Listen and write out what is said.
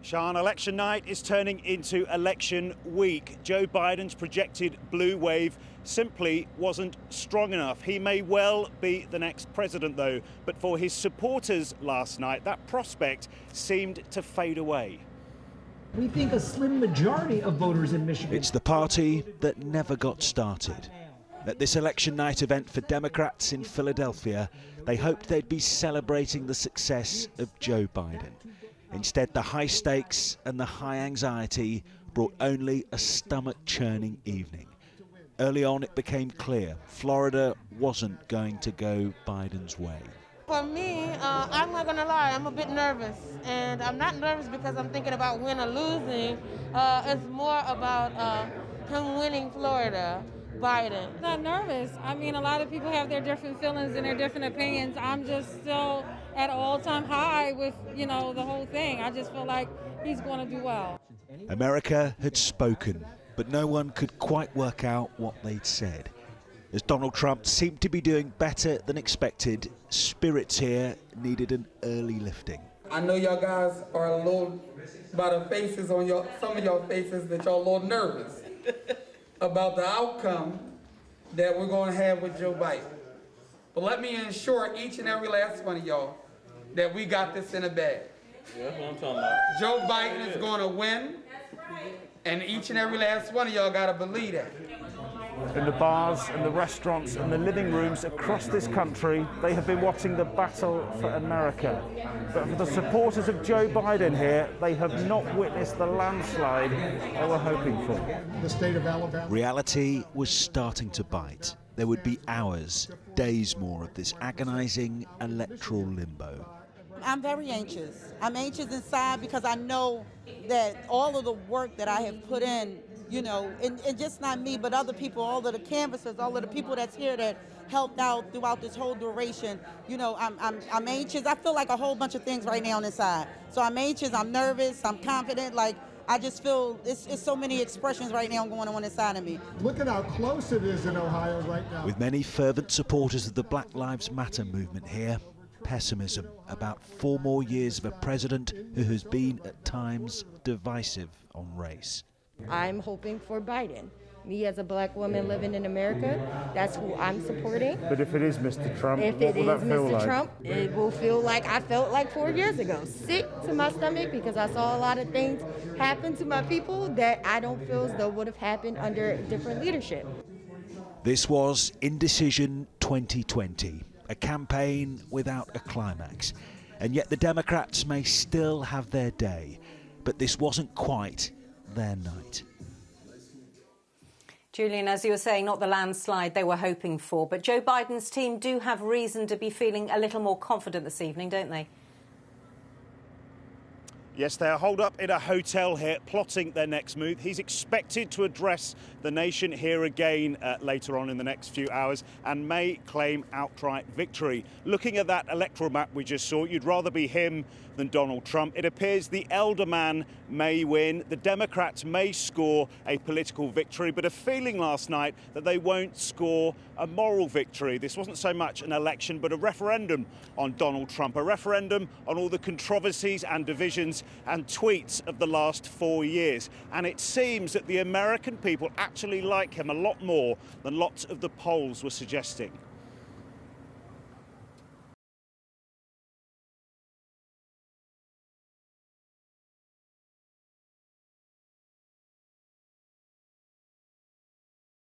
Sean, election night is turning into election week. Joe Biden's projected blue wave simply wasn't strong enough. He may well be the next president, though, but for his supporters last night, that prospect seemed to fade away. We think a slim majority of voters in Michigan. It's the party that never got started. At this election night event for Democrats in Philadelphia, they hoped they'd be celebrating the success of Joe Biden. Instead, the high stakes and the high anxiety brought only a stomach-churning evening. Early on, it became clear Florida wasn't going to go Biden's way. For me, I'm not gonna lie, I'm a bit nervous. And I'm not nervous because I'm thinking about win or losing. It's more about him winning Florida, Biden. I'm not nervous. I mean, a lot of people have their different feelings and their different opinions. I'm just still at an all-time high with, the whole thing. I just feel like he's going to do well. America had spoken, but no one could quite work out what they'd said. As Donald Trump seemed to be doing better than expected, spirits here needed an early lifting. I know y'all guys are a little, by the faces on some of y'all faces, that y'all a little nervous about the outcome that we're going to have with Joe Biden. But let me assure each and every last one of y'all that we got this in a bag. Yeah, that's what I'm talking about. Joe Biden is going to win, and each and every last one of y'all got to believe that. In the bars and the restaurants and the living rooms across this country, they have been watching the battle for America. But for the supporters of Joe Biden here, they have not witnessed the landslide they were hoping for. The state of Alabama. Reality was starting to bite. There would be hours, days more of this agonizing electoral limbo. I'm very anxious. I'm anxious inside because I know that all of the work that I have put in, and just not me, but other people, all of the canvassers, all of the people that's here that helped out throughout this whole duration. I'm anxious. I feel like a whole bunch of things right now inside. So I'm anxious, I'm nervous, I'm confident. I just feel it's so many expressions right now going on inside of me. Look at how close it is in Ohio right now. With many fervent supporters of the Black Lives Matter movement here, pessimism about 4 more years of a president who has been at times divisive on race. I'm hoping for Biden. Me as a black woman living in America, that's who I'm supporting. But if it is Mr. Trump, if it is Mr. Trump, it will feel like I felt like 4 years ago. Sick to my stomach because I saw a lot of things happen to my people that I don't feel as though would have happened under different leadership. This was Indecision 2020, a campaign without a climax. And yet the Democrats may still have their day, but this wasn't quite their night. Julian, as you were saying, not the landslide they were hoping for, but Joe Biden's team do have reason to be feeling a little more confident this evening, don't they? Yes, they're holed up in a hotel here, plotting their next move. He's expected to address the nation here again later on in the next few hours and may claim outright victory. Looking at that electoral map we just saw, you'd rather be him than Donald Trump. It appears the elder man may win. The Democrats may score a political victory, but a feeling last night that they won't score a moral victory. This wasn't so much an election, but a referendum on Donald Trump, a referendum on all the controversies and divisions and tweets of the last 4 years. And it seems that the American people actually like him a lot more than lots of the polls were suggesting.